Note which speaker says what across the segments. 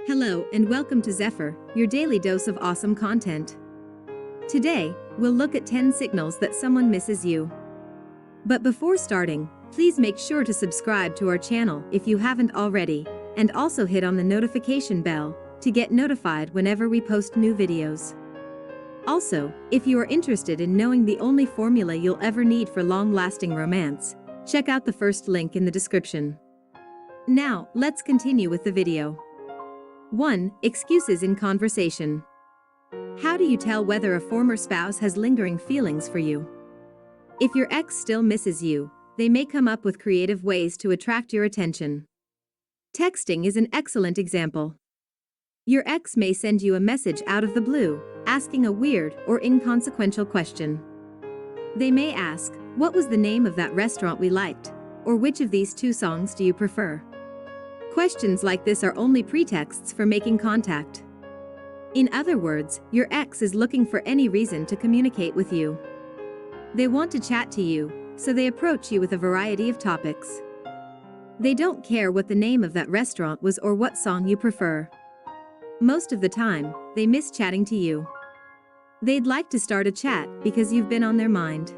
Speaker 1: Hello and welcome to Zephyr, your daily dose of awesome content. Today, we'll look at 10 signals that someone misses you. But before starting, please make sure to subscribe to our channel if you haven't already, and also hit on the notification bell to get notified whenever we post new videos. Also, if you are interested in knowing the only formula you'll ever need for long-lasting romance, check out the first link in the description. Now, let's continue with the video. 1. Excuses in conversation. How do you tell whether a former spouse has lingering feelings for you? If your ex still misses you, they may come up with creative ways to attract your attention. Texting is an excellent example. Your ex may send you a message out of the blue, asking a weird or inconsequential question. They may ask, "What was the name of that restaurant we liked?" Or "Which of these two songs do you prefer?" Questions like this are only pretexts for making contact. In other words, your ex is looking for any reason to communicate with you. They want to chat to you, so they approach you with a variety of topics. They don't care what the name of that restaurant was or what song you prefer. Most of the time, they miss chatting to you. They'd like to start a chat because you've been on their mind.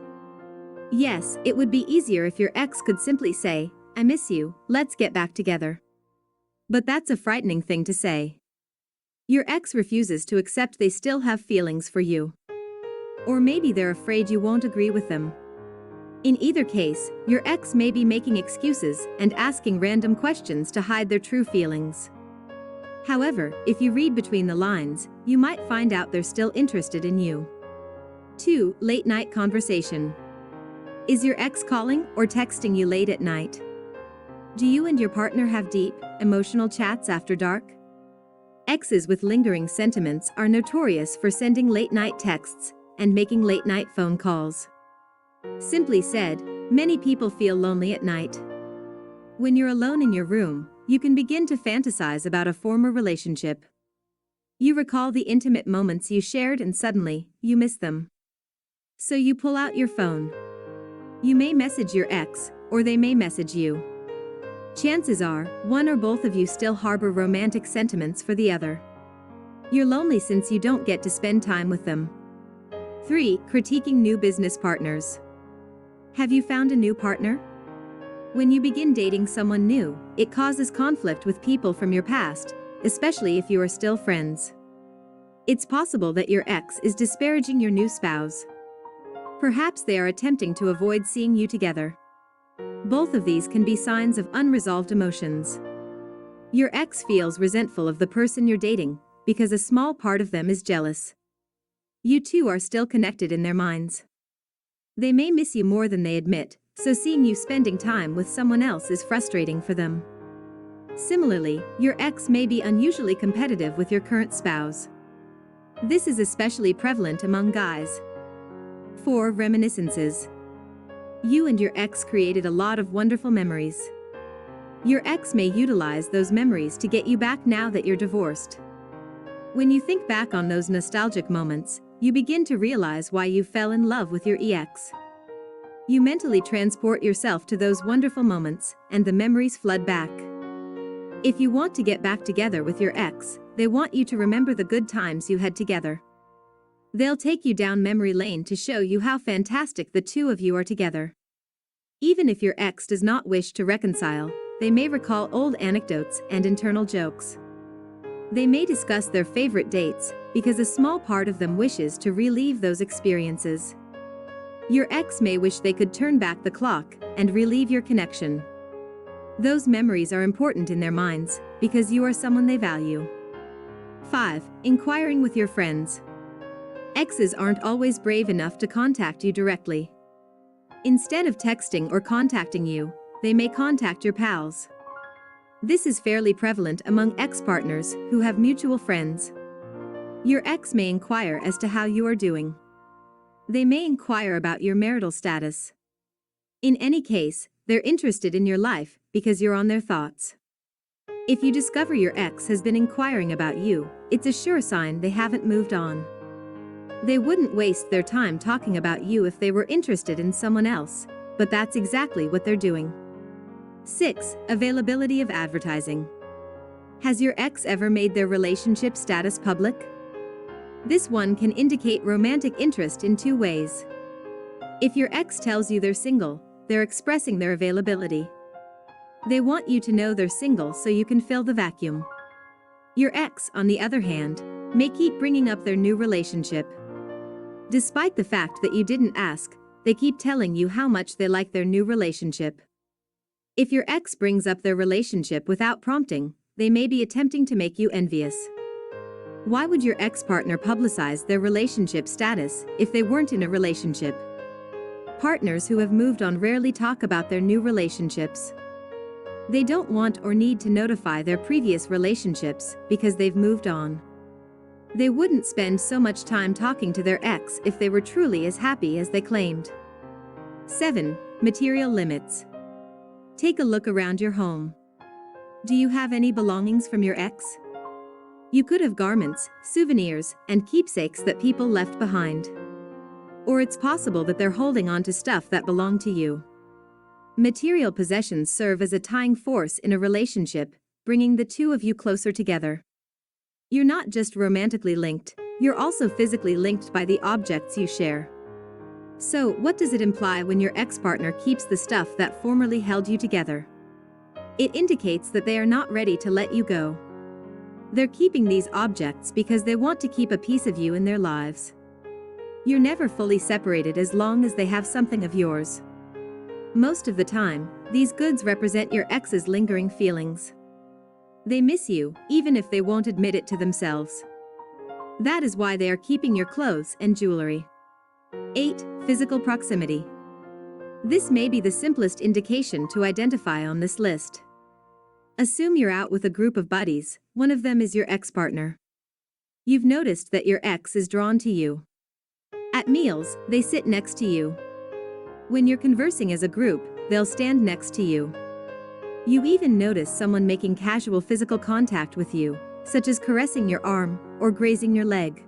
Speaker 1: Yes, it would be easier if your ex could simply say, "I miss you, let's get back together." But that's a frightening thing to say. Your ex refuses to accept they still have feelings for you. Or maybe they're afraid you won't agree with them. In either case, your ex may be making excuses and asking random questions to hide their true feelings. However, if you read between the lines, you might find out they're still interested in you. 2. Late night conversation. Is your ex calling or texting you late at night? Do you and your partner have deep, emotional chats after dark? Exes with lingering sentiments are notorious for sending late-night texts and making late-night phone calls. Simply said, many people feel lonely at night. When you're alone in your room, you can begin to fantasize about a former relationship. You recall the intimate moments you shared and suddenly, you miss them. So you pull out your phone. You may message your ex, or they may message you. Chances are, one or both of you still harbor romantic sentiments for the other. You're lonely since you don't get to spend time with them. 3. Critiquing new business partners. Have you found a new partner? When you begin dating someone new, it causes conflict with people from your past, especially if you are still friends. It's possible that your ex is disparaging your new spouse. Perhaps they are attempting to avoid seeing you together. Both of these can be signs of unresolved emotions. Your ex feels resentful of the person you're dating because a small part of them is jealous. You two are still connected in their minds. They may miss you more than they admit, so seeing you spending time with someone else is frustrating for them. Similarly, your ex may be unusually competitive with your current spouse. This is especially prevalent among guys. 4. Reminiscences. You and your ex created a lot of wonderful memories. Your ex may utilize those memories to get you back now that you're divorced. When you think back on those nostalgic moments, you begin to realize why you fell in love with your ex. You mentally transport yourself to those wonderful moments, and the memories flood back. If you want to get back together with your ex, they want you to remember the good times you had together. They'll take you down memory lane to show you how fantastic the two of you are together. Even if your ex does not wish to reconcile, they may recall old anecdotes and internal jokes. They may discuss their favorite dates, because a small part of them wishes to relive those experiences. Your ex may wish they could turn back the clock and relive your connection. Those memories are important in their minds, because you are someone they value. 5. Inquiring with your friends. Exes aren't always brave enough to contact you directly. Instead of texting or contacting you, they may contact your pals. This is fairly prevalent among ex-partners who have mutual friends. Your ex may inquire as to how you are doing. They may inquire about your marital status. In any case, they're interested in your life because you're on their thoughts. If you discover your ex has been inquiring about you, it's a sure sign they haven't moved on. They wouldn't waste their time talking about you if they were interested in someone else, but that's exactly what they're doing. 6. Availability of advertising. Has your ex ever made their relationship status public? This one can indicate romantic interest in two ways. If your ex tells you they're single, they're expressing their availability. They want you to know they're single so you can fill the vacuum. Your ex, on the other hand, may keep bringing up their new relationship. Despite the fact that you didn't ask, they keep telling you how much they like their new relationship. If your ex brings up their relationship without prompting, they may be attempting to make you envious. Why would your ex-partner publicize their relationship status if they weren't in a relationship? Partners who have moved on rarely talk about their new relationships. They don't want or need to notify their previous relationships because they've moved on. They wouldn't spend so much time talking to their ex if they were truly as happy as they claimed. 7. Material limits. Take a look around your home. Do you have any belongings from your ex? You could have garments, souvenirs, and keepsakes that people left behind. Or it's possible that they're holding on to stuff that belonged to you. Material possessions serve as a tying force in a relationship, bringing the two of you closer together. You're not just romantically linked, you're also physically linked by the objects you share. So, what does it imply when your ex-partner keeps the stuff that formerly held you together? It indicates that they are not ready to let you go. They're keeping these objects because they want to keep a piece of you in their lives. You're never fully separated as long as they have something of yours. Most of the time, these goods represent your ex's lingering feelings. They miss you, even if they won't admit it to themselves. That is why they are keeping your clothes and jewelry. 8. Physical proximity. This may be the simplest indication to identify on this list. Assume you're out with a group of buddies, one of them is your ex-partner. You've noticed that your ex is drawn to you. At meals, they sit next to you. When you're conversing as a group, they'll stand next to you. You even notice someone making casual physical contact with you, such as caressing your arm or grazing your leg.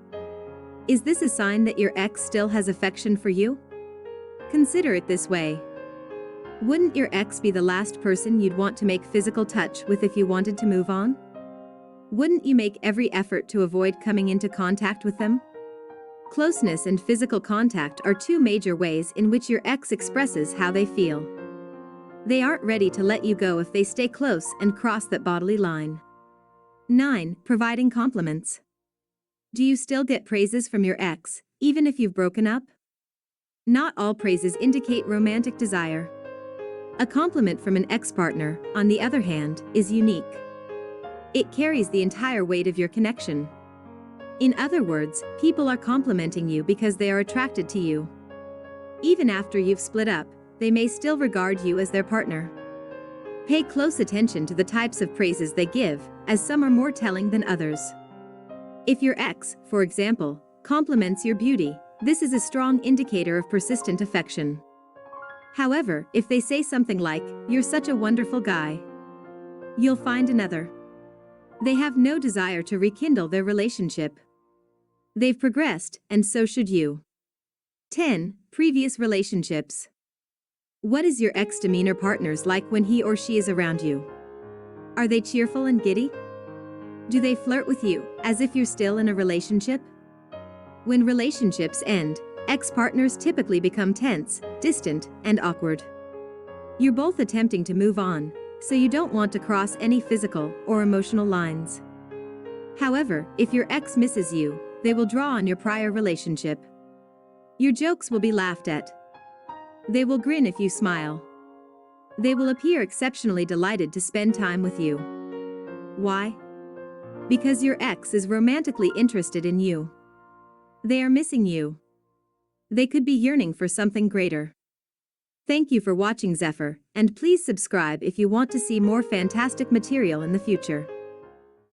Speaker 1: Is this a sign that your ex still has affection for you? Consider it this way. Wouldn't your ex be the last person you'd want to make physical touch with if you wanted to move on? Wouldn't you make every effort to avoid coming into contact with them? Closeness and physical contact are two major ways in which your ex expresses how they feel. They aren't ready to let you go if they stay close and cross that bodily line. 9. Providing compliments. Do you still get praises from your ex, even if you've broken up? Not all praises indicate romantic desire. A compliment from an ex-partner, on the other hand, is unique. It carries the entire weight of your connection. In other words, people are complimenting you because they are attracted to you. Even after you've split up, they may still regard you as their partner. Pay close attention to the types of praises they give, as some are more telling than others. If your ex, for example, compliments your beauty, this is a strong indicator of persistent affection. However, if they say something like, "You're such a wonderful guy," you'll find another. They have no desire to rekindle their relationship. They've progressed, and so should you. 10. Previous relationships. What is your ex-demeanor partners like when he or she is around you? Are they cheerful and giddy? Do they flirt with you, as if you're still in a relationship? When relationships end, ex-partners typically become tense, distant, and awkward. You're both attempting to move on, so you don't want to cross any physical or emotional lines. However, if your ex misses you, they will draw on your prior relationship. Your jokes will be laughed at. They will grin if you smile. They will appear exceptionally delighted to spend time with you. Why? Because your ex is romantically interested in you. They are missing you. They could be yearning for something greater. Thank you for watching Zephyr, and please subscribe if you want to see more fantastic material in the future.